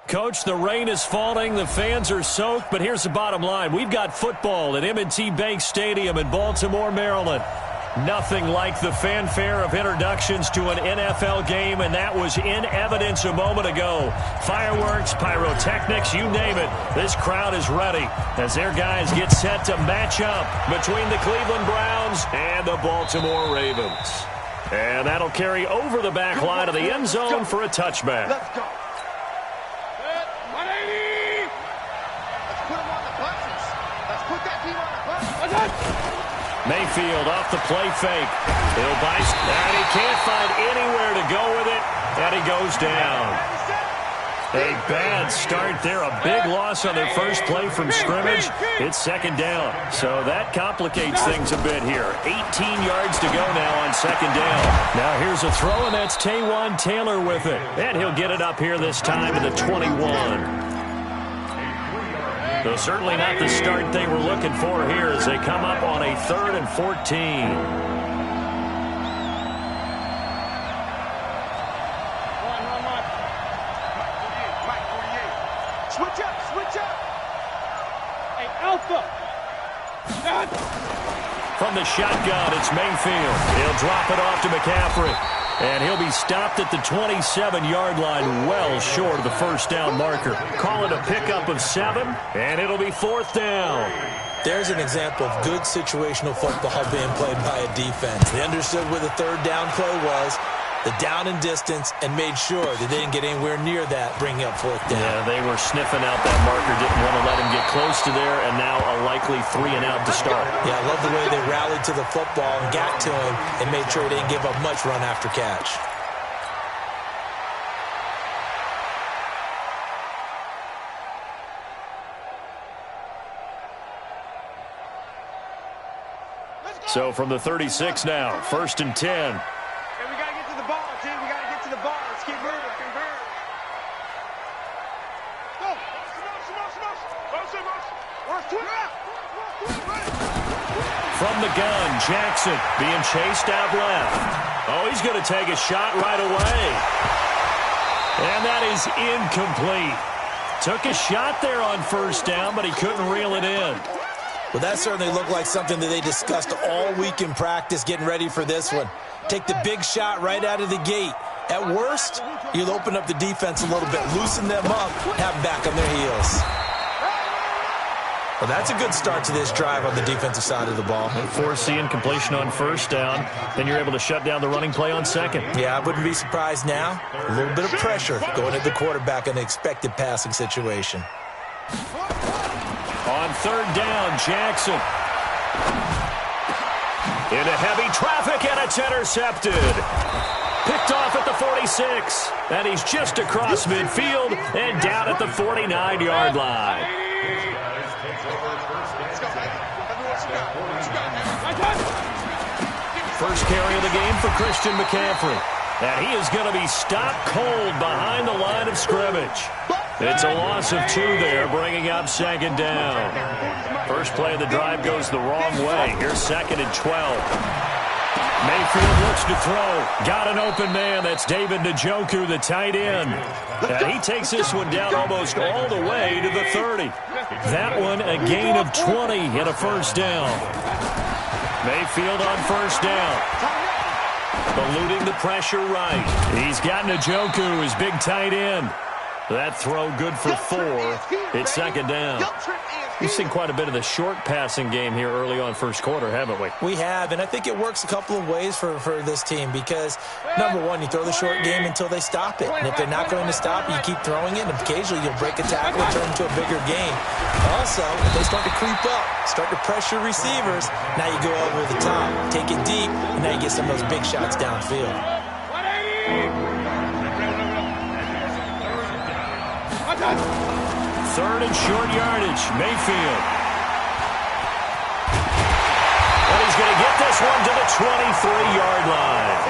Coach, the rain is falling, the fans are soaked, but here's the bottom line. We've got football at M&T Bank Stadium in Baltimore, Maryland. Nothing like the fanfare of introductions to an NFL game, and that was in evidence a moment ago. Fireworks, pyrotechnics, you name it. This crowd is ready as their guys get set to match up between the Cleveland Browns and the Baltimore Ravens. And that'll carry over the back line of the end zone for a touchback. Let's go. 180. Let's put him on the buttons. Let's put that team on the buttons. Mayfield off the play fake. He'll bite, and he can't find anywhere to go with it, and he goes down. A bad start there, a big loss on their first play from scrimmage. It's second down, so that complicates things a bit here. 18 yards to go now on second down. Now here's a throw, and that's Taywan Taylor with it, and he'll get it up here this time to the 21. So certainly not the start they were looking for here as they come up on a 3rd and 14. Switch up, switch up. Hey, Alpha. From the shotgun, it's Mayfield. He'll drop it off to McCaffrey. And he'll be stopped at the 27-yard line, well short of the first down marker. Call it a pickup of 7, and it'll be 4th down. There's an example of good situational football being played by a defense. They understood where the 3rd down play was, the down and distance, and made sure that they didn't get anywhere near that, bringing up 4th down. Yeah, they were sniffing out that marker, didn't want to let him get close to there, and now a likely 3 and out to start. Yeah, I love the way they rallied to the football and got to him and made sure he didn't give up much run after catch. So from the 36 now, 1st and 10. Hey, we got to get to the ball, team. We got to get to the ball. Let's keep moving. Go. From the gun, Jackson being chased out left. Oh, he's going to take a shot right away. And that is incomplete. Took a shot there on 1st down, but he couldn't reel it in. Well, that certainly looked like something that they discussed all week in practice getting ready for this one. Take the big shot right out of the gate. At worst, you'll open up the defense a little bit, loosen them up, have them back on their heels. Well, that's a good start to this drive on the defensive side of the ball. Force the incompletion on 1st down. Then you're able to shut down the running play on 2nd. Yeah, I wouldn't be surprised now. A little bit of pressure going at the quarterback in an expected passing situation. On 3rd down, Jackson. Into heavy traffic, and it's intercepted. Picked off at the 46. And he's just across midfield and down at the 49-yard line. First carry of the game for Christian McCaffrey. And he is going to be stopped cold behind the line of scrimmage. It's a loss of 2 there, bringing up 2nd down. First play of the drive goes the wrong way. Here's 2nd and 12. Mayfield looks to throw. Got an open man. That's David Njoku, the tight end. And he takes this one down almost all the way to the 30. That one a gain of 20 and a 1st down. Mayfield on 1st down. Eluding the pressure right. He's got Njoku, his big tight end. That throw good for 4. It's 2nd down. We've seen quite a bit of the short passing game here early on 1st quarter, haven't we? We have, and I think it works a couple of ways for this team because, number one, you throw the short game until they stop it. And if they're not going to stop it, you keep throwing it, and occasionally you'll break a tackle and turn into a bigger game. Also, if they start to creep up, start to pressure receivers, now you go over the top, take it deep, and now you get some of those big shots downfield. 3rd and short yardage, Mayfield. And he's going to get this one to the 23-yard line.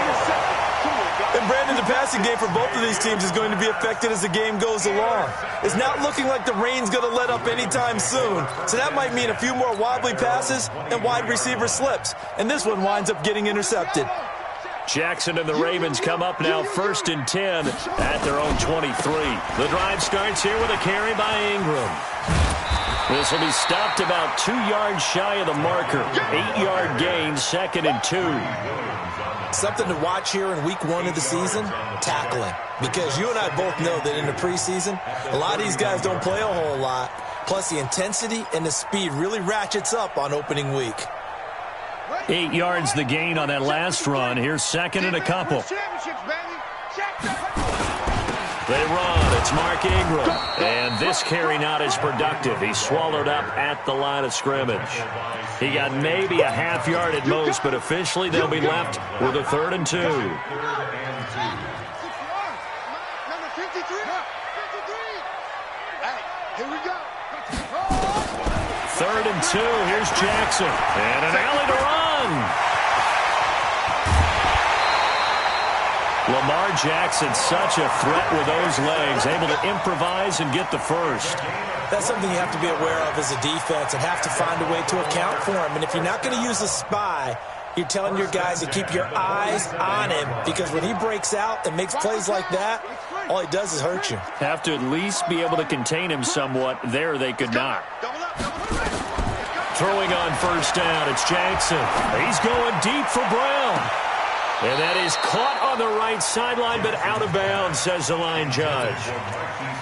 And Brandon, the passing game for both of these teams is going to be affected as the game goes along. It's not looking like the rain's going to let up anytime soon. So that might mean a few more wobbly passes and wide receiver slips. And this one winds up getting intercepted. Jackson and the Ravens come up now 1st and 10 at their own 23. The drive starts here with a carry by Ingram. This will be stopped about 2 yards shy of the marker. 8-yard gain, 2nd and 2. Something to watch here in week 1 of the season, tackling. Because you and I both know that in the preseason, a lot of these guys don't play a whole lot. Plus, the intensity and the speed really ratchets up on opening week. 8 yards the gain on that last run. Here's 2nd and a couple. They run. It's Mark Ingram. And this carry not as productive. He's swallowed up at the line of scrimmage. He got maybe a half yard at most, but officially they'll be left with a 3rd and 2. Number 53. Hey, here we go. 3rd and 2. Here's Jackson. And an alley to run. Lamar Jackson, such a threat with those legs, able to improvise and get the first. That's something you have to be aware of as a defense and have to find a way to account for him. And if you're not going to use a spy, you're telling your guys to keep your eyes on him, because when he breaks out and makes plays like that, all he does is hurt you. Have to at least be able to contain him somewhat. There they could not. Throwing on 1st down, it's Jackson. He's going deep for Brown. And that is caught on the right sideline, but out of bounds, says the line judge.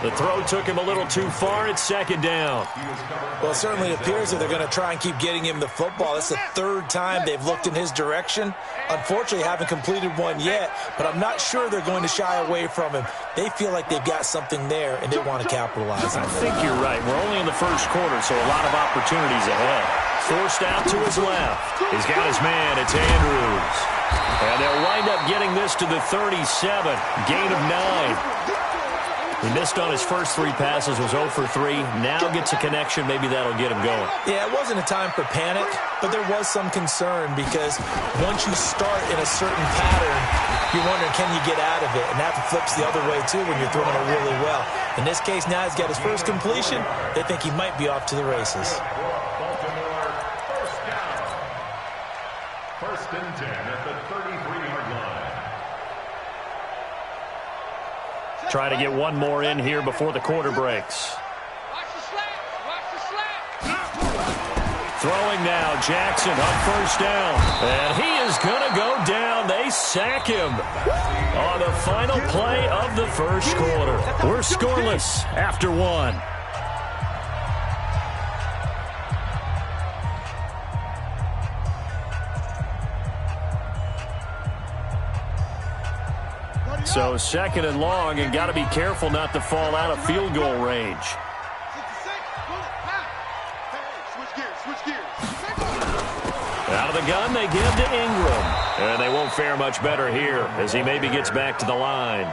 The throw took him a little too far. It's 2nd down. Well, it certainly appears that they're going to try and keep getting him the football. That's the 3rd time they've looked in his direction. Unfortunately, haven't completed one yet, but I'm not sure they're going to shy away from him. They feel like they've got something there, and they want to capitalize on it. I think you're right. We're only in the 1st quarter, so a lot of opportunities ahead. Forced out to his left. He's got his man. It's Andrews. And they'll wind up getting this to the 37. Gain of 9. He missed on his first 3 passes, was 0 for 3. Now gets a connection. Maybe that'll get him going. Yeah, it wasn't a time for panic, but there was some concern because once you start in a certain pattern, you're wondering, can you get out of it? And that flips the other way, too, when you're throwing it really well. In this case, now he's got his first completion. They think he might be off to the races. 1st and 10 at the 33-yard line. Try to get one more in here before the quarter breaks. Throwing now, Jackson on 1st down. And he is going to go down. They sack him on the final play of the 1st quarter. We're scoreless after 1. So 2nd and long, and got to be careful not to fall out of field goal range. Out of the gun, they give to Ingram. And they won't fare much better here as he maybe gets back to the line.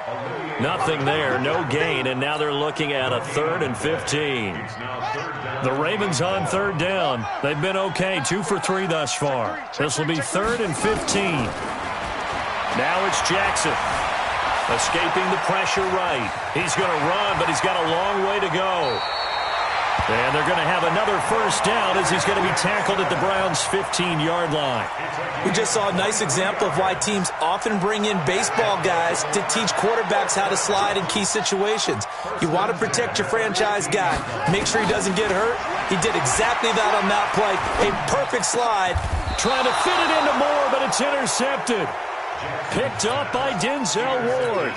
Nothing there, no gain, and now they're looking at a 3rd and 15. The Ravens on 3rd down. They've been okay, 2 for 3 thus far. This will be 3rd and 15. Now it's Jackson. Escaping the pressure right. He's going to run, but he's got a long way to go. And they're going to have another 1st down as he's going to be tackled at the Browns' 15-yard line. We just saw a nice example of why teams often bring in baseball guys to teach quarterbacks how to slide in key situations. You want to protect your franchise guy. Make sure he doesn't get hurt. He did exactly that on that play. A perfect slide. Trying to fit it into Moore, but it's intercepted. Picked up by Denzel Ward.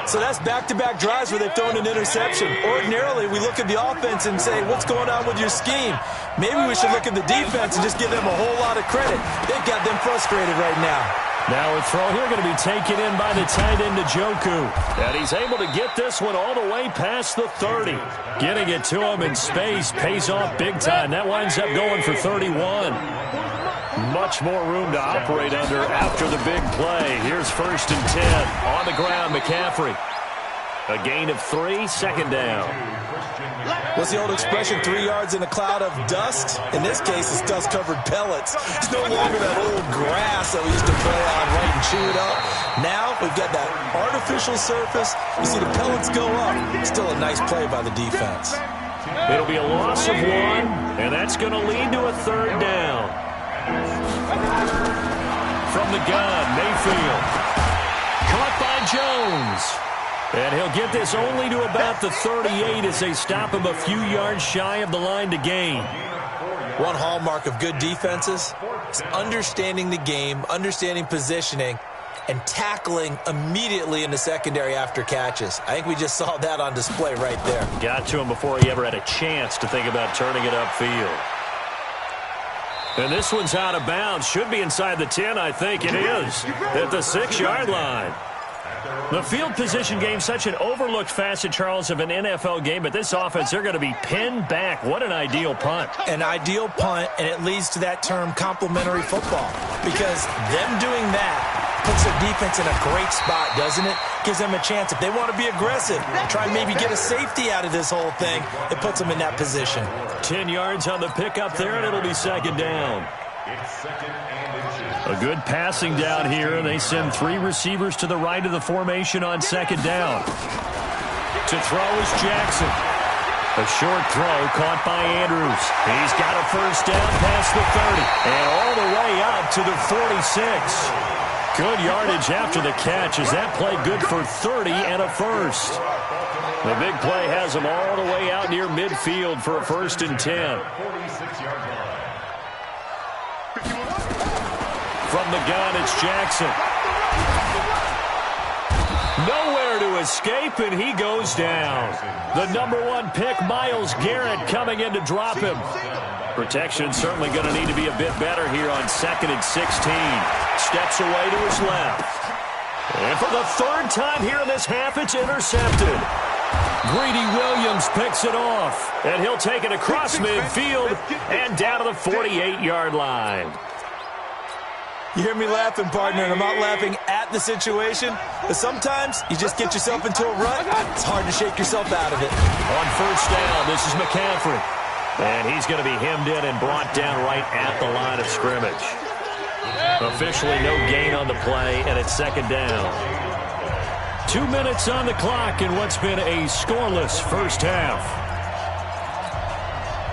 So that's back-to-back drives where they've thrown an interception. Ordinarily, we look at the offense and say, what's going on with your scheme? Maybe we should look at the defense and just give them a whole lot of credit. They've got them frustrated right now. Now a throw here going to be taken in by the tight end Njoku. And he's able to get this one all the way past the 30. Getting it to him in space pays off big time. That winds up going for 31. Much more room to operate under after the big play. Here's 1st and 10. On the ground, McCaffrey. A gain of 3, 2nd down. What's the old expression, 3 yards in a cloud of dust? In this case, it's dust-covered pellets. It's no longer that old grass that we used to play on, right, and chew it up. Now we've got that artificial surface. You see the pellets go up. Still a nice play by the defense. It'll be a loss of 1, and that's going to lead to a 3rd down. From the gun, Mayfield. Caught by Jones. And he'll get this only to about the 38 as they stop him a few yards shy of the line to gain. One hallmark of good defenses is understanding the game, understanding positioning, and tackling immediately in the secondary after catches. I think we just saw that on display right there. Got to him before he ever had a chance to think about turning it upfield. And this one's out of bounds. Should be inside the 10, I think it is, at the 6-yard line. The field position game, such an overlooked facet, Charles, of an NFL game, but this offense, they're going to be pinned back. What an ideal punt. An ideal punt, and it leads to that term complementary football, because them doing that puts their defense in a great spot, doesn't it? Gives them a chance. If they want to be aggressive, try and maybe get a safety out of this whole thing, it puts them in that position. 10 yards on the pickup there, and it'll be second down. It's second and inches. A good passing down here, and they send 3 receivers to the right of the formation on second down. To throw is Jackson. A short throw caught by Andrews. He's got a first down past the 30 and all the way up to the 46. Good yardage after the catch as that play good for 30 and a first. The big play has them all the way out near midfield for a 1st and 10. 46-yard line. From the gun, it's Jackson. Nowhere to escape, and he goes down. The #1 pick, Myles Garrett, coming in to drop him. Protection certainly going to need to be a bit better here on 2nd and 16. Steps away to his left. And for the 3rd time here in this half, it's intercepted. Greedy Williams picks it off, and he'll take it across midfield and down to the 48-yard line. You hear me laughing, partner, and I'm not laughing at the situation, but sometimes you just get yourself into a rut. It's hard to shake yourself out of it. On first down, this is McCaffrey. And he's going to be hemmed in and brought down right at the line of scrimmage. Officially no gain on the play, and it's second down. 2 minutes on the clock in what's been a scoreless first half.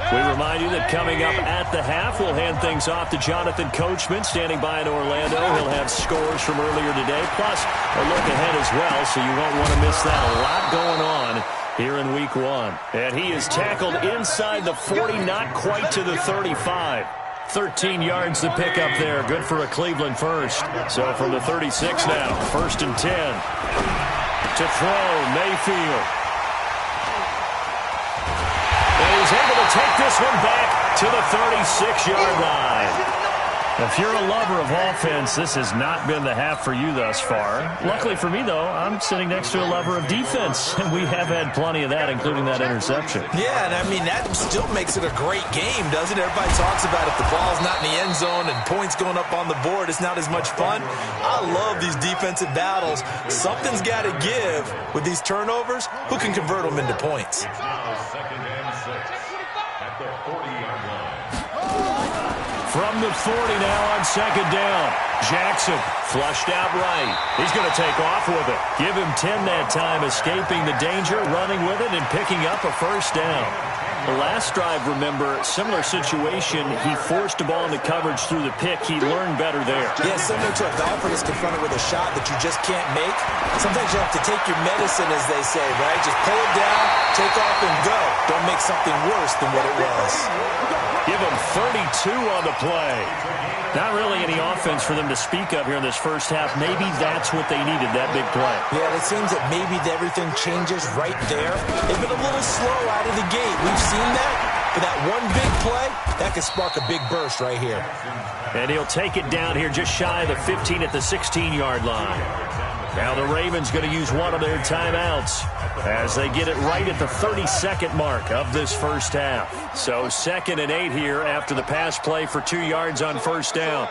We remind you that coming up at the half, we'll hand things off to Jonathan Coachman, standing by in Orlando. He'll have scores from earlier today, plus a look ahead as well, so you won't want to miss that. A lot going on here in Week 1. And he is tackled inside the 40, not quite to the 35. 13 yards to pick up there. Good for a Cleveland first. So from the 36 now, 1st and 10. To throw, Mayfield. And he's able to take this one back to the 36-yard line. If you're a lover of offense, this has not been the half for you thus far. Luckily for me, though, I'm sitting next to a lover of defense, and we have had plenty of that, including that interception. Yeah, and I mean, that still makes it a great game, doesn't it? Everybody talks about if the ball's not in the end zone and points going up on the board, it's not as much fun. I love these defensive battles. Something's got to give with these turnovers. Who can convert them into points? It's now 2nd and 6 at the 40-yard line. From the 40 now on second down. Jackson flushed out right. He's going to take off with it. Give him 10 that time, escaping the danger, running with it, and picking up a first down. The last drive, remember, similar situation. He forced the ball into coverage through the pick. He learned better there. Yeah, similar to a golfer that's confronted with a shot that you just can't make. Sometimes you have to take your medicine, as they say, right? Just pull it down, take off, and go. Don't make something worse than what it was. Give him 32 on the play. Not really any offense for them to speak of here in this first half. Maybe that's what they needed, that big play. Yeah, it seems that maybe everything changes right there. They've been a little slow out of the gate. We've seen that. But that one big play, that could spark a big burst right here. And he'll take it down here just shy of the 15 at the 16-yard line. Now the Ravens going to use one of their timeouts as they get it right at the 32nd mark of this first half. So 2nd and 8 here after the pass play for 2 yards on first down.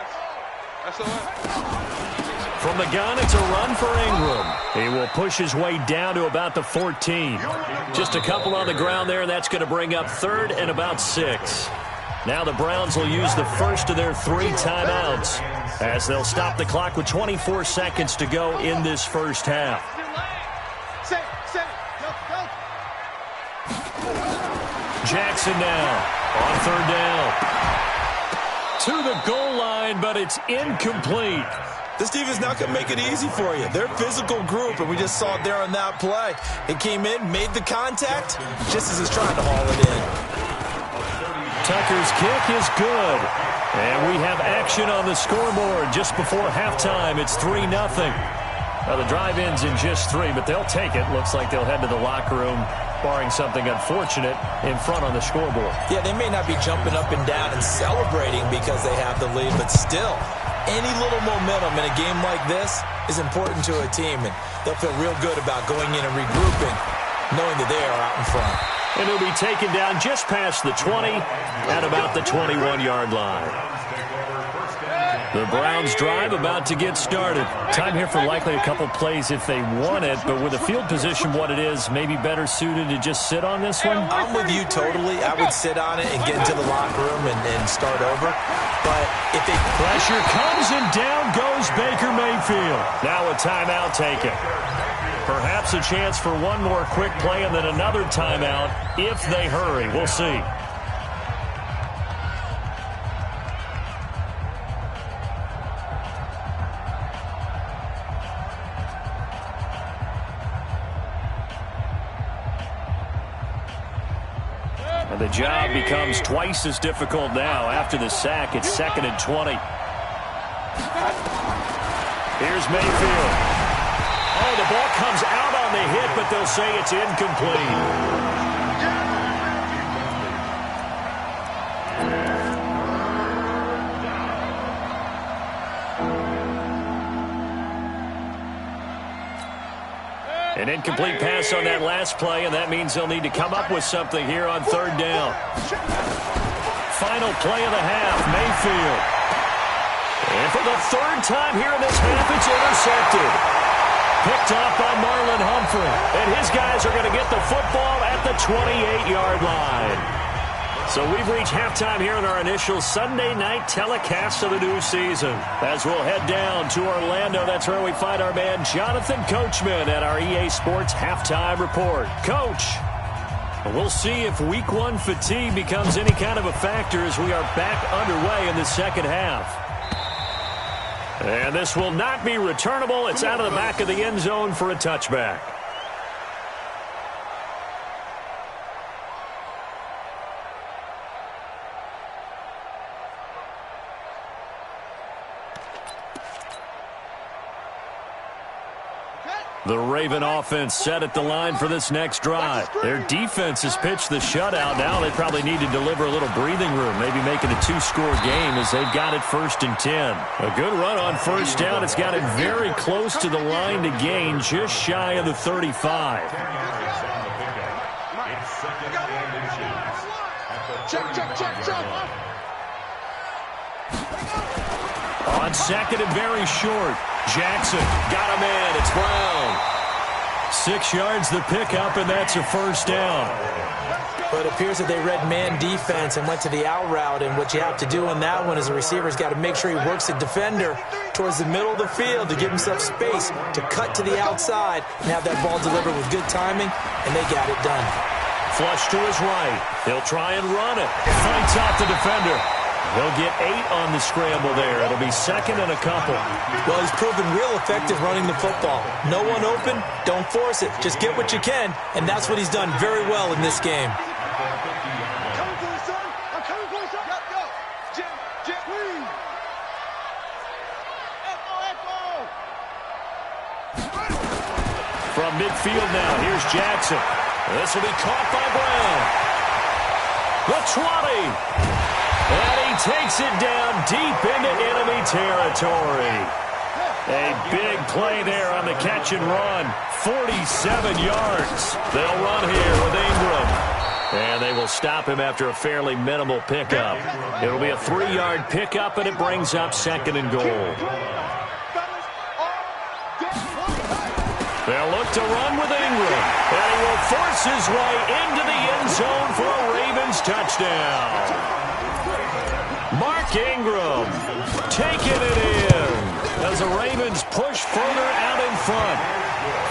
From the gun, it's a run for Ingram. He will push his way down to about the 14. Just a couple on the ground there, and that's going to bring up 3rd and about 6. Now the Browns will use the first of their 3 timeouts as they'll stop the clock with 24 seconds to go in this first half. Jackson now on 3rd down. To the goal line, but it's incomplete. This defense is not going to make it easy for you. They're a physical group, and we just saw it there on that play. It came in, made the contact, just as he's trying to haul it in. Tucker's kick is good. And we have action on the scoreboard just before halftime. It's 3-0. Now, the drive ends in just 3, but they'll take it. Looks like they'll head to the locker room, barring something unfortunate, in front on the scoreboard. Yeah, they may not be jumping up and down and celebrating because they have the lead, but still, any little momentum in a game like this is important to a team, and they'll feel real good about going in and regrouping, knowing that they are out in front. And he'll be taken down just past the 20 at about the 21-yard line. The Browns drive about to get started. Time here for likely a couple plays if they want it, but with the field position what it is, maybe better suited to just sit on this one? I'm with you totally. I would sit on it and get into the locker room and start over. But if they... Pressure comes and down goes Baker Mayfield. Now a timeout taken. Perhaps a chance for one more quick play and then another timeout if they hurry. We'll see. And the job becomes twice as difficult now. After the sack, it's 2nd and 20. Here's Mayfield. Oh, the ball comes out on the hit, but they'll say it's incomplete. An incomplete pass on that last play, and that means they'll need to come up with something here on 3rd down. Final play of the half, Mayfield. And for the 3rd time here in this half, it's intercepted. Picked off by Marlon Humphrey. And his guys are going to get the football at the 28-yard line. So we've reached halftime here in our initial Sunday night telecast of the new season. As we'll head down to Orlando, that's where we find our man Jonathan Coachman at our EA Sports Halftime Report. Coach, we'll see if Week 1 fatigue becomes any kind of a factor as we are back underway in the second half. And this will not be returnable. It's out of the back of the end zone for a touchback. The Raven offense set at the line for this next drive. Their defense has pitched the shutout. Now they probably need to deliver a little breathing room, maybe make it a 2-score game as they've got it 1st and 10. A good run on 1st down. It's got it very close to the line to gain, just shy of the 35. On 2nd and very short. Jackson got him in. It's Brown. 6 yards the pickup, and that's a 1st down. But it appears that they read man defense and went to the out route, and what you have to do in that one is the receiver's got to make sure he works the defender towards the middle of the field to give himself space to cut to the outside and have that ball delivered with good timing, and they got it done. Flush to his right. He'll try and run it. Fights off the defender. He'll get 8 on the scramble there. It'll be 2nd and a couple. Well, he's proven real effective running the football. No one open, don't force it. Just get what you can, and that's what he's done very well in this game. Coming for you, son. I'm coming for you, son. Go. Jim, please. From midfield now, here's Jackson. This will be caught by Brown. The 20. And he takes it down deep into enemy territory. A big play there on the catch and run. 47 yards. They'll run here with Ingram. And they will stop him after a fairly minimal pickup. It'll be a 3-yard pickup, and it brings up 2nd and goal. They'll look to run with Ingram. And he will force his way into the end zone for a Ravens touchdown. Mark Ingram taking it in as the Ravens push further out in front.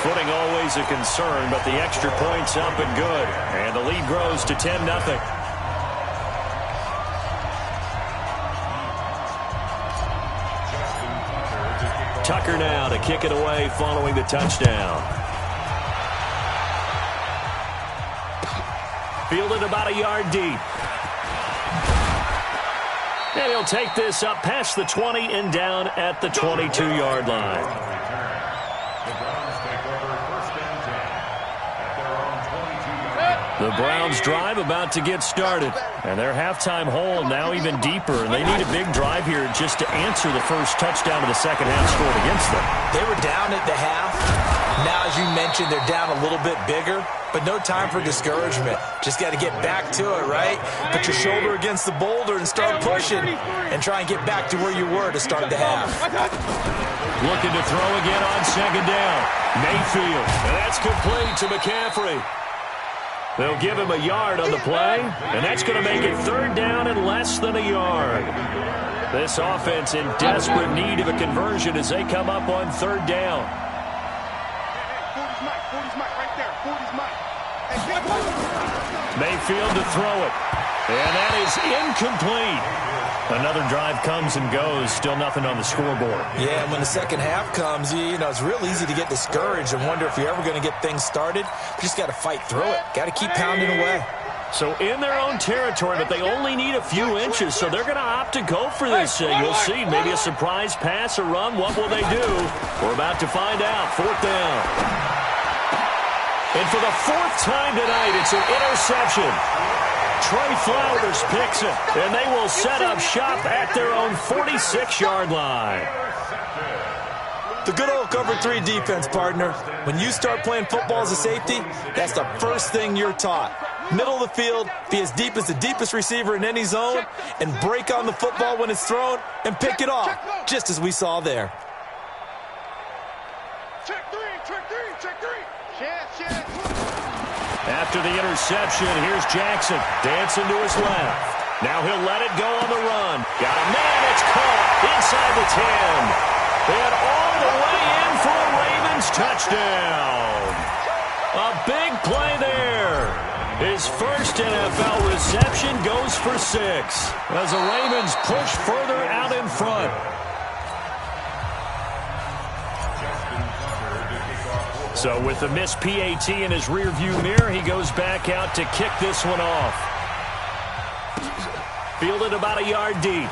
Footing always a concern, but the extra point's up and good. And the lead grows to 10-0. Tucker now to kick it away following the touchdown. Fielded about a yard deep. And he'll take this up past the 20 and down at the 22-yard line. The Browns drive about to get started. And their halftime hole now even deeper. And they need a big drive here just to answer the first touchdown of the second half scored against them. They were down at the half. Now, as you mentioned, they're down a little bit bigger. But no time for discouragement. Just got to get back to it, right? Put your shoulder against the boulder and start pushing. And try and get back to where you were to start the half. Looking to throw again on second down. Mayfield. And that's complete to McCaffrey. They'll give him a yard on the play, and that's going to make it third down and less than a yard. This offense in desperate need of a conversion as they come up on third down. 40's Mike right there. 40's Mike. Mayfield to throw it, and that is incomplete. Another drive comes and goes, still nothing on the scoreboard. Yeah, and when the second half comes, you know, it's real easy to get discouraged and wonder if you're ever going to get things started. You just got to fight through it. Got to keep pounding away. So in their own territory, but they only need a few inches, so they're going to opt to go for this. You'll see, maybe a surprise pass or run. What will they do? We're about to find out. Fourth down. And for the fourth time tonight, it's an interception. Trey Flowers picks it, and they will set up shop at their own 46-yard line. The good old cover 3 defense, partner. When you start playing football as a safety, that's the first thing you're taught. Middle of the field, be as deep as the deepest receiver in any zone, and break on the football when it's thrown and pick it off, just as we saw there. Check three. Chance. After the interception, here's Jackson dancing to his left. Now he'll let it go on the run. Got a man, it's caught inside the 10. And all the way in for a Ravens touchdown. A big play there. His first NFL reception goes for 6 as the Ravens push further out in front. So with the missed PAT in his rearview mirror, he goes back out to kick this one off. Fielded about a yard deep.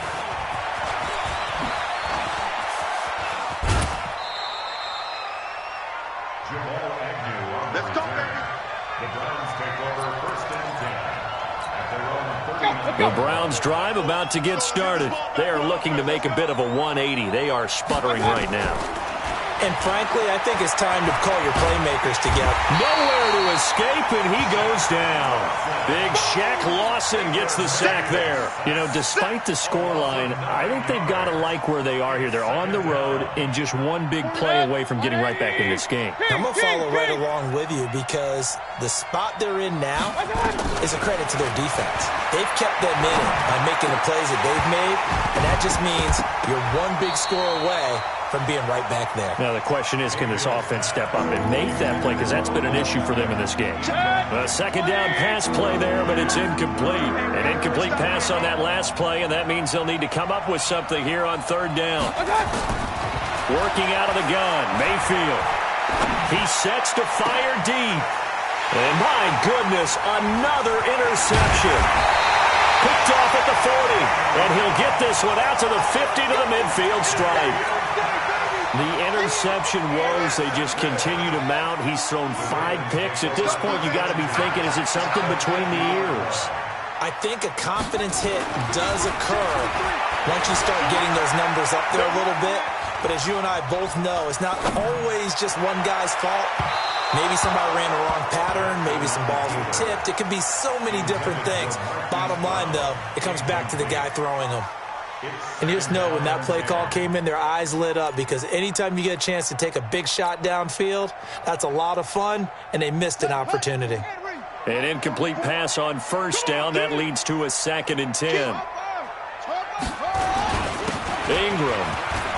Let's go, baby. The Browns take over first and 10 at their own 39. The Browns drive about to get started. They are looking to make a bit of a 180. They are sputtering right now. And frankly, I think it's time to call your playmakers together. Nowhere to escape, and he goes down. Big Shaq Lawson gets the sack there. You know, despite the scoreline, I think they've got to like where they are here. They're on the road and just one big play away from getting right back in this game. I'm going to follow right along with you because the spot they're in now is a credit to their defense. They've kept them in it by making the plays that they've made, and that just means you're one big score away from being right back there. Now, the question is, can this offense step up and make that play? Because that's been an issue for them in this game. A second down pass play there, but it's incomplete. An incomplete pass on that last play, and that means they'll need to come up with something here on third down. Working out of the gun, Mayfield. He sets to fire deep. And my goodness, another interception. Picked off at the 40, and he'll get this one out to the 50 to the midfield stripe. The interception woes, they just continue to mount. He's thrown 5 picks. At this point, you got to be thinking, is it something between the ears? I think a confidence hit does occur once you start getting those numbers up there a little bit. But as you and I both know, it's not always just one guy's fault. Maybe somebody ran the wrong pattern. Maybe some balls were tipped. It could be so many different things. Bottom line, though, it comes back to the guy throwing them. And you just know when that play call came in, their eyes lit up because anytime you get a chance to take a big shot downfield, that's a lot of fun, and they missed an opportunity. An incomplete pass on first down. That leads to a 2nd and 10. Ingram.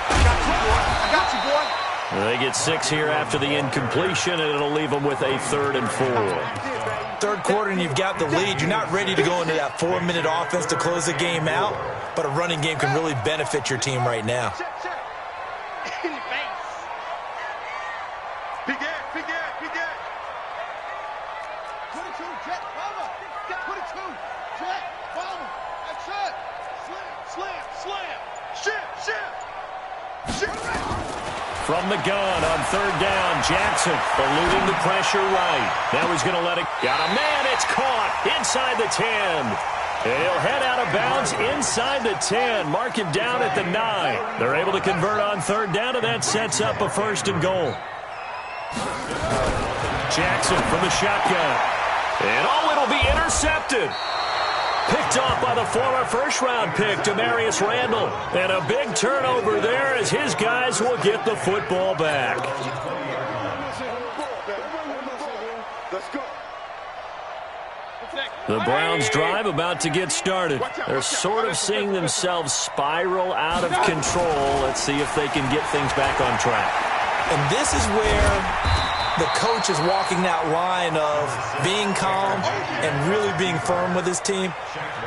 I got you, boy. They get 6 here after the incompletion, and it'll leave them with a 3rd and 4. Third quarter and you've got the lead. You're not ready to go into that 4-minute offense to close the game out, but a running game can really benefit your team right now. Check. Begin. 22, jet, cover. 22, jet, cover. That's it. Slam. Shift. From the gun on third down, Jackson eluding the pressure right. Now he's going to let it. Got a man. It's caught inside the 10. And he'll head out of bounds inside the 10. Mark him down at the 9. They're able to convert on third down, and that sets up a 1st and goal. Jackson from the shotgun. And it'll be intercepted. Picked off by the former first-round pick, Demarius Randall. And a big turnover there as his guys will get the football back. Let's go. The Browns drive about to get started. They're sort of seeing themselves spiral out of control. Let's see if they can get things back on track. And this is where the coach is walking that line of being calm and really being firm with his team.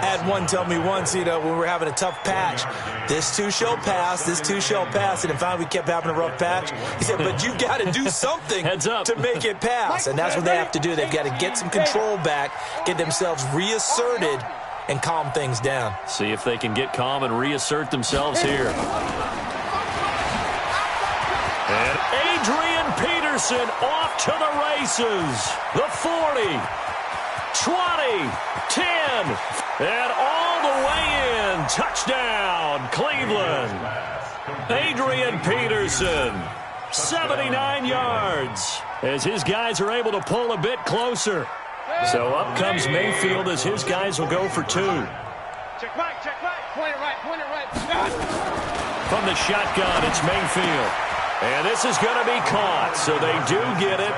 I had one tell me once, when we were having a tough patch, this too shall pass. And finally we kept having a rough patch. He said, but you got to do something to make it pass. And that's what they have to do. They've got to get some control back, get themselves reasserted, and calm things down. See if they can get calm and reassert themselves here. And Adrian Peterson off to the races. The 40, 20, 10, and all the way in. Touchdown, Cleveland. Adrian Peterson, 79 yards, as his guys are able to pull a bit closer. So up comes Mayfield as his guys will go for 2. Check right. Point it right. From the shotgun, it's Mayfield. And this is going to be caught, so they do get it.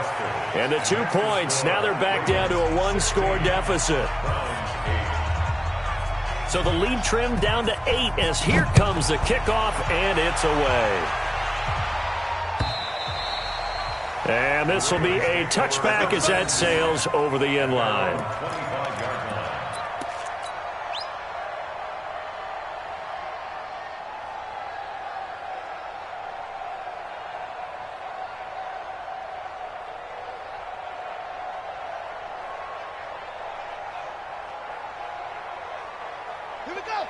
And the 2 points, now they're back down to a 1-score deficit. So the lead trimmed down to 8 as here comes the kickoff, and it's away. And this will be a touchback as that sails over the end line.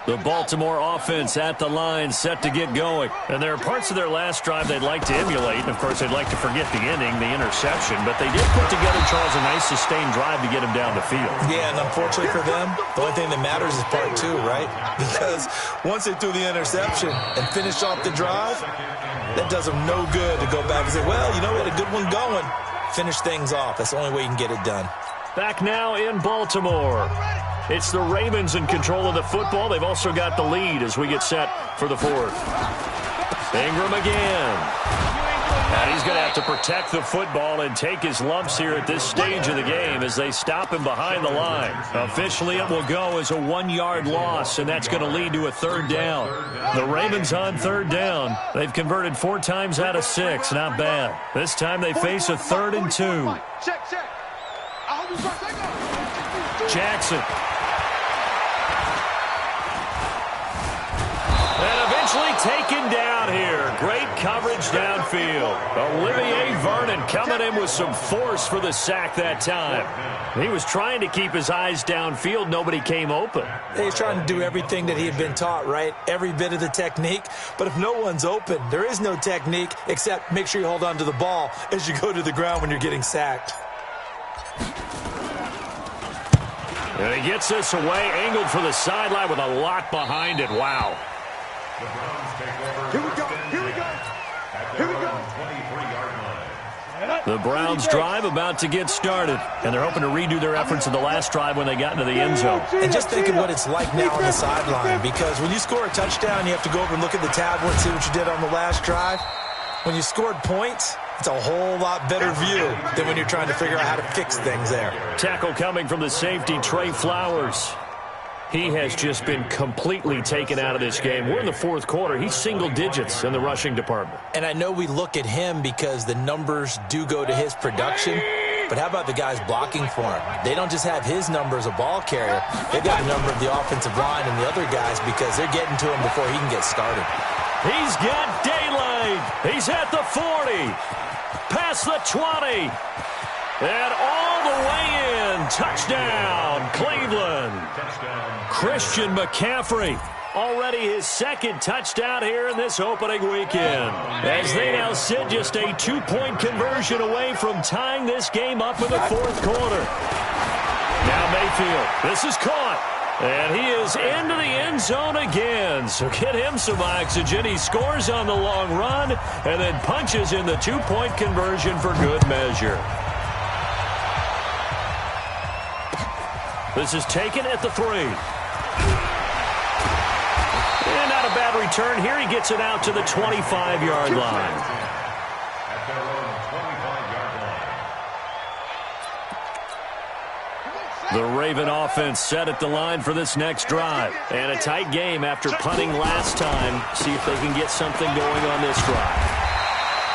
The Baltimore offense at the line, set to get going. And there are parts of their last drive they'd like to emulate. And, of course, they'd like to forget the ending, the interception. But they did put together, Charles, a nice sustained drive to get him down the field. Yeah, and unfortunately for them, the only thing that matters is part 2, right? Because once they threw the interception and finished off the drive, that does them no good to go back and say, well, we had a good one going. Finish things off. That's the only way you can get it done. Back now in Baltimore. It's the Ravens in control of the football. They've also got the lead as we get set for the 4th. Ingram again. And he's going to have to protect the football and take his lumps here at this stage of the game as they stop him behind the line. Officially, it will go as a 1-yard loss, and that's going to lead to a 3rd down. The Ravens on 3rd down. They've converted 4 times out of 6. Not bad. This time they face a 3rd and 2. Jackson. And eventually taken down here. Great coverage downfield. Olivier Vernon coming in with some force for the sack that time. He was trying to keep his eyes downfield. Nobody came open. He's trying to do everything that he had been taught, right? Every bit of the technique. But if no one's open, there is no technique except make sure you hold on to the ball as you go to the ground when you're getting sacked. And he gets this away, angled for the sideline with a lot behind it. Wow. The Browns take over. Here we go. At their own 23-yard line. The Browns drive about to get started, and they're hoping to redo their efforts in the last drive when they got into the end zone. And just think of what it's like now on the sideline, because when you score a touchdown, you have to go over and look at the tablet and see what you did on the last drive. When you scored points, it's a whole lot better view than when you're trying to figure out how to fix things there. Tackle coming from the safety, Trey Flowers. He has just been completely taken out of this game. We're in the 4th quarter. He's single digits in the rushing department. And I know we look at him because the numbers do go to his production, but how about the guys blocking for him? They don't just have his number as a ball carrier. They've got the number of the offensive line and the other guys because they're getting to him before he can get started. He's got daylight. He's at the 40. Pass across the 20. And all the way in. Touchdown, Cleveland. Christian McCaffrey. Already his second touchdown here in this opening weekend. As they now sit just a 2-point conversion away from tying this game up in the fourth quarter. Now Mayfield. This is caught. And he is into the end zone again. So get him some oxygen. He scores on the long run and then punches in the 2-point conversion for good measure. This is taken at the 3. And not a bad return here. He gets it out to the 25-yard line. At their own 25-yard line. The Raven offense set at the line for this next drive. And a tight game after punting last time. See if they can get something going on this drive.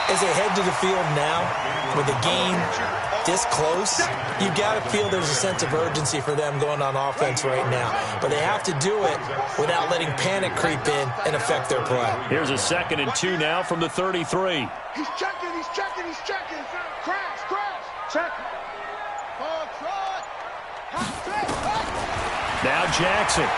As they head to the field now, with the game this close, you've got to feel there's a sense of urgency for them going on offense right now. But they have to do it without letting panic creep in and affect their play. Here's a 2nd and 2 now from the 33. He's checking. Crash. Check. Ball trot. Now Jackson.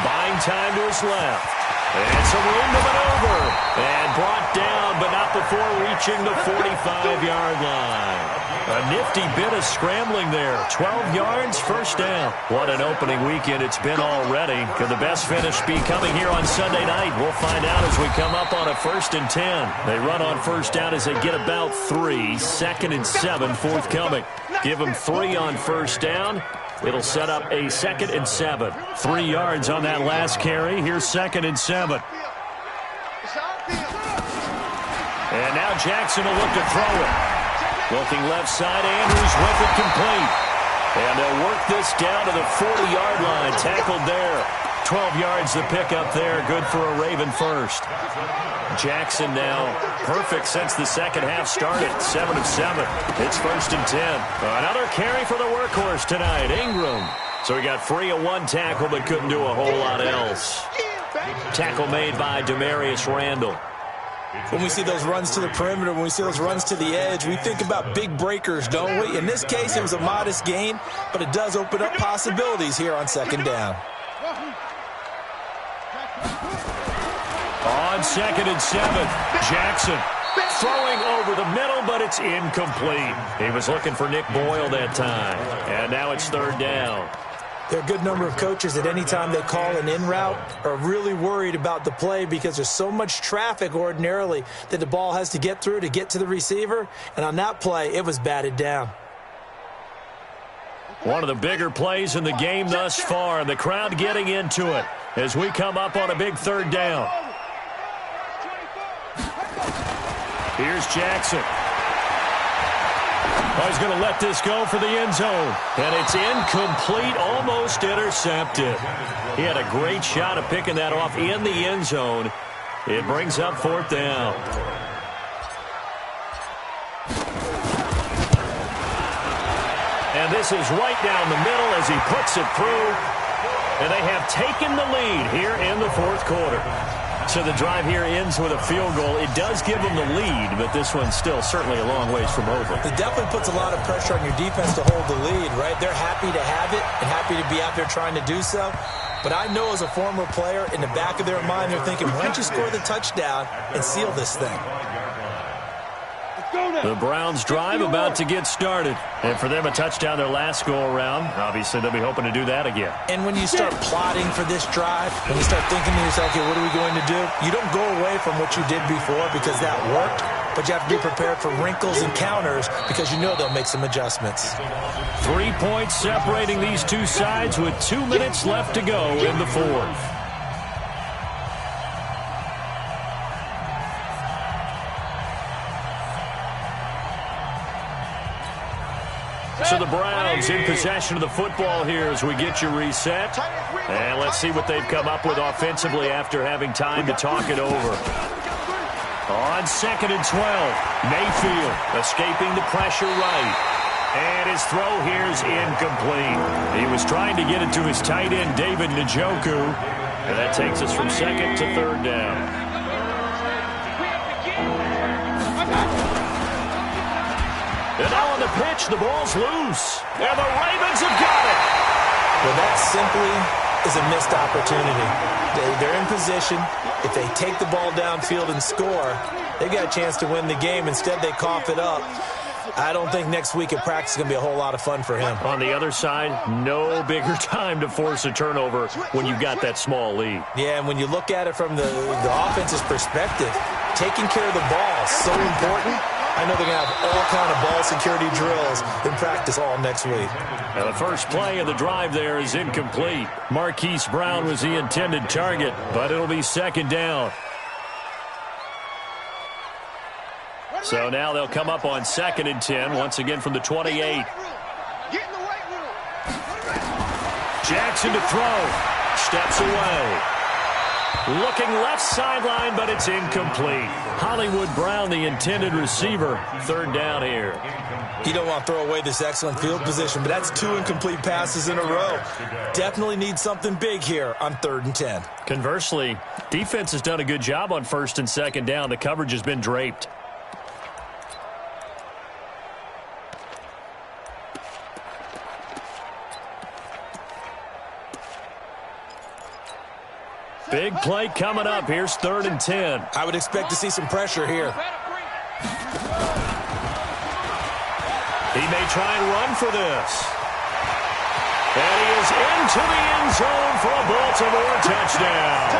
Buying time to his left. And some room to maneuver. And brought down, but not before reaching the 45-yard line. A nifty bit of scrambling there. 12 yards, first down. What an opening weekend it's been already. Could the best finish be coming here on Sunday night? We'll find out as we come up on a 1st and 10. They run on first down as they get about 3. 2nd and 7 forthcoming. Give them 3 on first down. It'll set up a 2nd and 7. 3 yards on that last carry. Here's 2nd and 7. And now Jackson will look to throw it. Looking left side, Andrews with it complete. And they'll work this down to the 40-yard line. Tackled there. 12 yards to pick up there. Good for a Raven first. Jackson now perfect since the second half started. 7 of 7. It's 1st and 10. Another carry for the workhorse tonight, Ingram. So he got free of 1 tackle but couldn't do a whole lot else. Tackle made by Demarius Randall. When we see those runs to the perimeter, when we see those runs to the edge, we think about big breakers, don't we? In this case, it was a modest gain, but it does open up possibilities here on 2nd down. On 2nd and 7, Jackson throwing over the middle, but it's incomplete. He was looking for Nick Boyle that time, and now it's 3rd down. There are a good number of coaches that any time they call an in route are really worried about the play because there's so much traffic ordinarily that the ball has to get through to get to the receiver. And on that play, it was batted down. One of the bigger plays in the game thus far. The crowd getting into it as we come up on a big 3rd down. Here's Jackson. Oh, he's going to let this go for the end zone. And it's incomplete, almost intercepted. He had a great shot of picking that off in the end zone. It brings up 4th down. And this is right down the middle as he puts it through. And they have taken the lead here in the 4th quarter. So the drive here ends with a field goal. It does give them the lead, but this one's still certainly a long ways from over. It definitely puts a lot of pressure on your defense to hold the lead, right? They're happy to have it and happy to be out there trying to do so. But I know as a former player, in the back of their mind, they're thinking, why don't you score the touchdown and seal this thing? The Browns drive about to get started. And for them, a touchdown their last go-around. Obviously, they'll be hoping to do that again. And when you start plotting for this drive, when you start thinking to yourself, okay, what are we going to do? You don't go away from what you did before because that worked. But you have to be prepared for wrinkles and counters because you know they'll make some adjustments. 3 points separating these two sides with 2 minutes left to go in the 4th. So the Browns in possession of the football here as we get you reset. And let's see what they've come up with offensively after having time to talk it over. On 2nd and 12, Mayfield escaping the pressure right. And his throw here is incomplete. He was trying to get it to his tight end, David Njoku. And that takes us from 2nd to 3rd down. the pitch. The ball's loose. And the Ravens have got it. Well, that simply is a missed opportunity. They're in position. If they take the ball downfield and score, they got a chance to win the game. Instead, they cough it up. I don't think next week at practice is going to be a whole lot of fun for him. On the other side, no bigger time to force a turnover when you've got that small lead. Yeah, and when you look at it from the offense's perspective, taking care of the ball is so important. I know they're going to have all kind of ball security drills in practice all next week. Now the first play of the drive there is incomplete. Marquise Brown was the intended target, but it'll be second down. So now they'll come up on 2nd and 10, once again from the 28. Get in the weight room. Jackson to throw. Steps away. Looking left sideline, but it's incomplete. Hollywood Brown, the intended receiver. 3rd down here. You don't want to throw away this excellent field position, but that's 2 incomplete passes in a row. Definitely need something big here on 3rd and 10. Conversely, defense has done a good job on 1st and 2nd down. The coverage has been draped. Big play coming up. Here's 3rd and 10. I would expect to see some pressure here. He may try and run for this. And he is into the end zone for a Baltimore touchdown.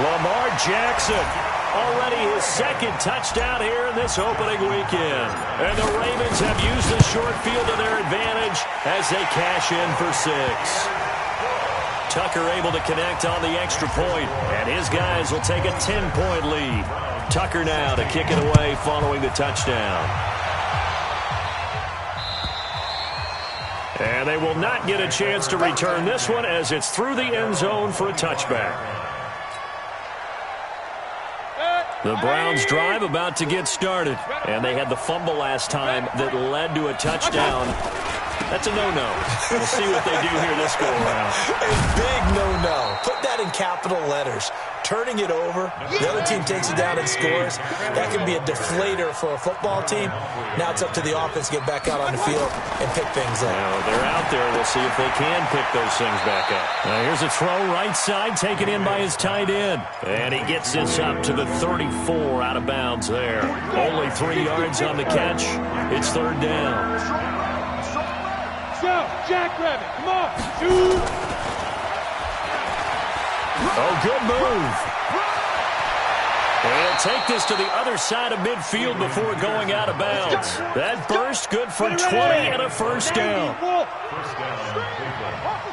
Lamar Jackson, already his 2nd touchdown here in this opening weekend. And the Ravens have used the short field to their advantage as they cash in for 6. Tucker able to connect on the extra point, and his guys will take a 10-point lead. Tucker now to kick it away following the touchdown. And they will not get a chance to return this one as it's through the end zone for a touchback. The Browns drive about to get started, and they had the fumble last time that led to a touchdown. That's a no-no. We'll see what they do here this go-around. A big no-no. Put that in capital letters. Turning it over, the other team takes it down and scores. That can be a deflator for a football team. Now it's up to the offense to get back out on the field and pick things up. Now they're out there. We'll see if they can pick those things back up. Now here's a throw right side, taken in by his tight end. And he gets this up to the 34 out of bounds there. Only 3 yards on the catch. It's 3rd down. Go, Jackrabbit, come on, shoot! Oh, good move. He'll take this to the other side of midfield before going out of bounds. That burst good for 20 and a 1st down. Watch the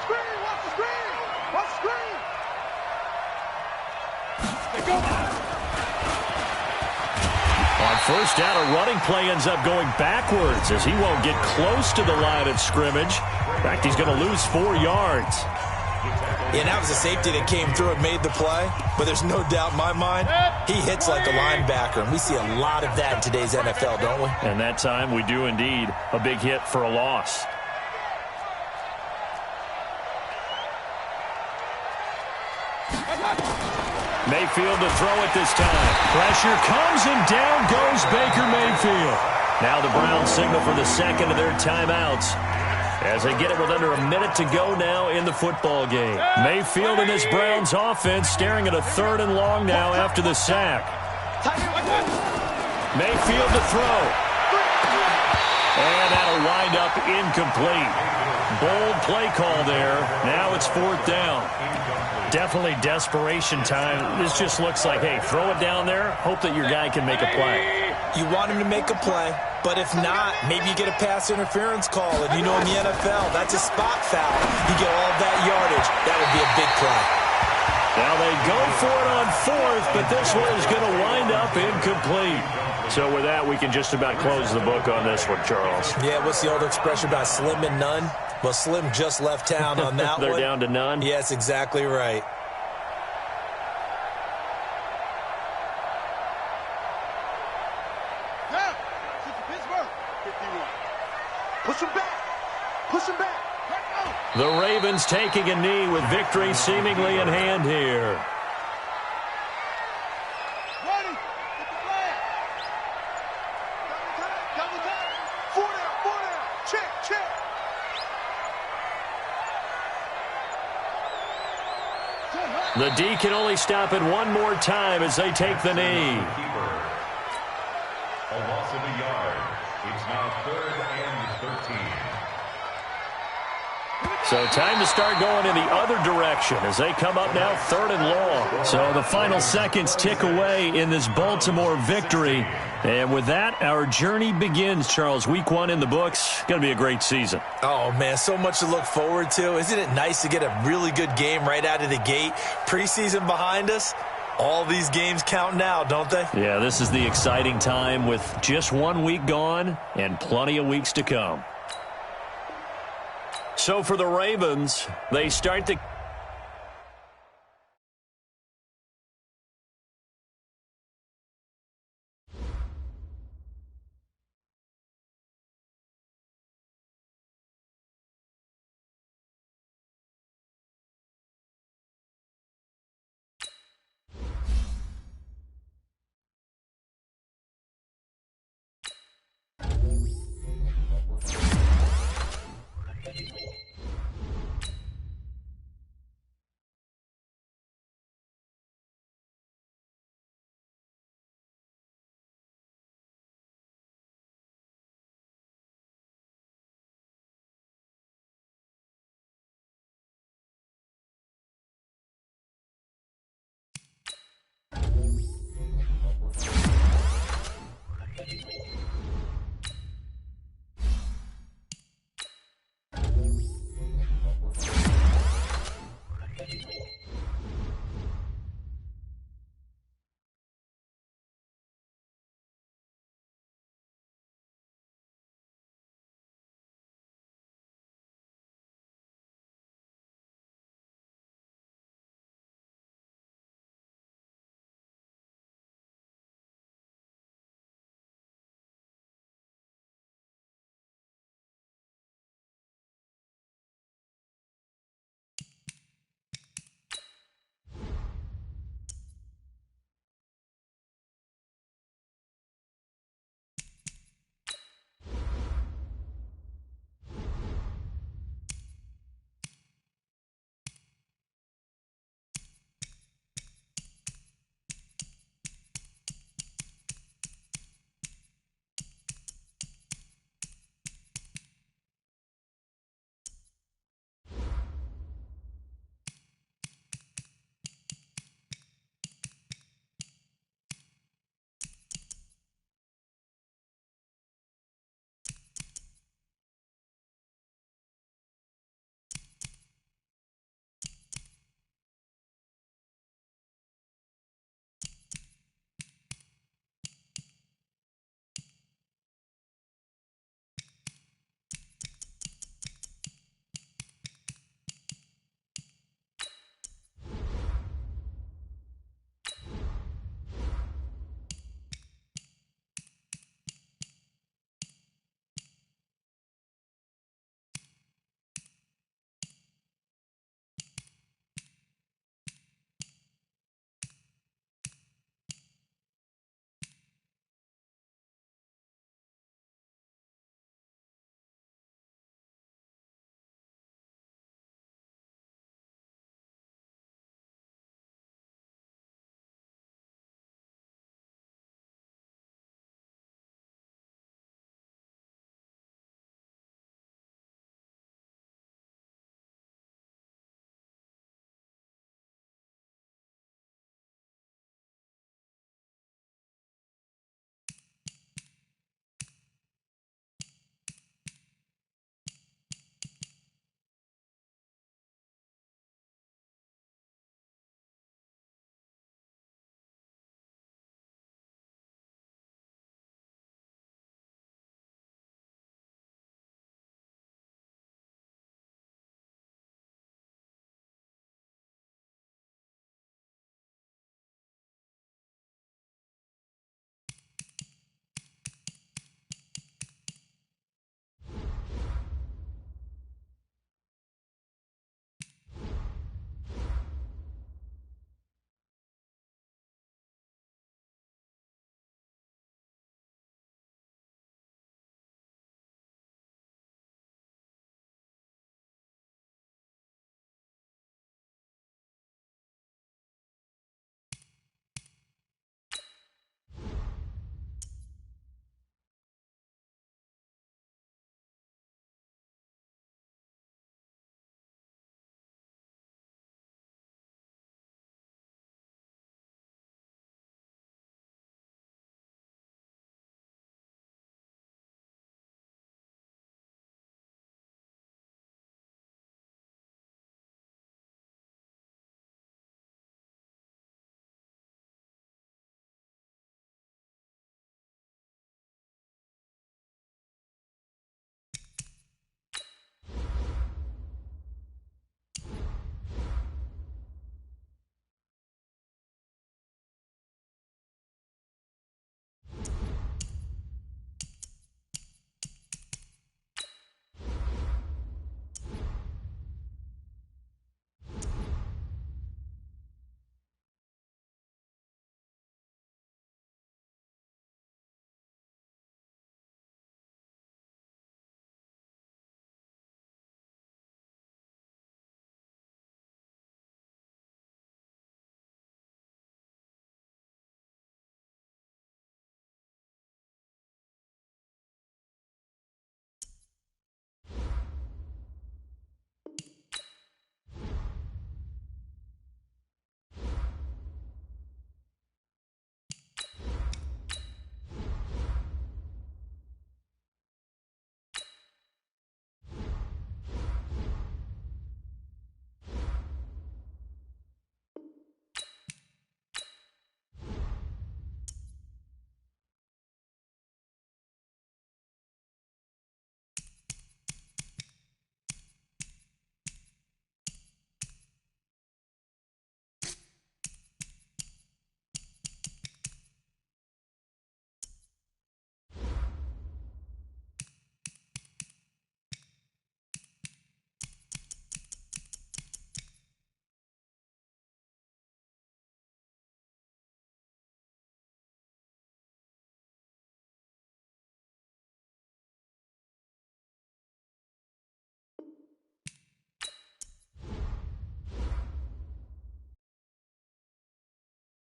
screen, watch the screen, watch the screen. On 1st down, a running play ends up going backwards as he won't get close to the line of scrimmage. In fact, he's going to lose 4 yards. Yeah, that was a safety that came through and made the play. But there's no doubt in my mind, he hits like a linebacker. And we see a lot of that in today's NFL, don't we? And that time, we do indeed. A big hit for a loss. Mayfield to throw it this time. Pressure comes and down goes Baker Mayfield. Now the Browns signal for the 2nd of their timeouts as they get it with under a minute to go now in the football game. Mayfield and this Browns offense staring at a 3rd and long now after the sack. Mayfield to throw. And that'll wind up incomplete. Bold play call there. Now it's 4th down. Definitely desperation time. This just looks like, hey, throw it down there, hope that your guy can make a play. You want him to make a play, but if not, maybe you get a pass interference call. And you know in the NFL, that's a spot foul. You get all of that yardage. That would be a big play. Now they go for it on 4th, but this one is going to wind up incomplete. So with that, we can just about close the book on this one, Charles. Yeah, what's the old expression about slim and none? Well, Slim just left town on that They're one. down to none? Yes, exactly right. Now, Pittsburgh, 51. Push him back. Push him back. Right now. The Ravens taking a knee with victory seemingly in hand here. Ready. Get the flag. Double time. Double time. 40. The D can only stop it one more time as they take the knee. A loss of a yard. It's now 3rd and 13. So time to start going in the other direction as they come up now 3rd and long. So the final seconds tick away in this Baltimore victory. And with that, our journey begins, Charles. Week 1 in the books. Going to be a great season. Oh, man, so much to look forward to. Isn't it nice to get a really good game right out of the gate? Preseason behind us. All these games count now, don't they? Yeah, this is the exciting time with just 1 week gone and plenty of weeks to come. So for the Ravens, they start the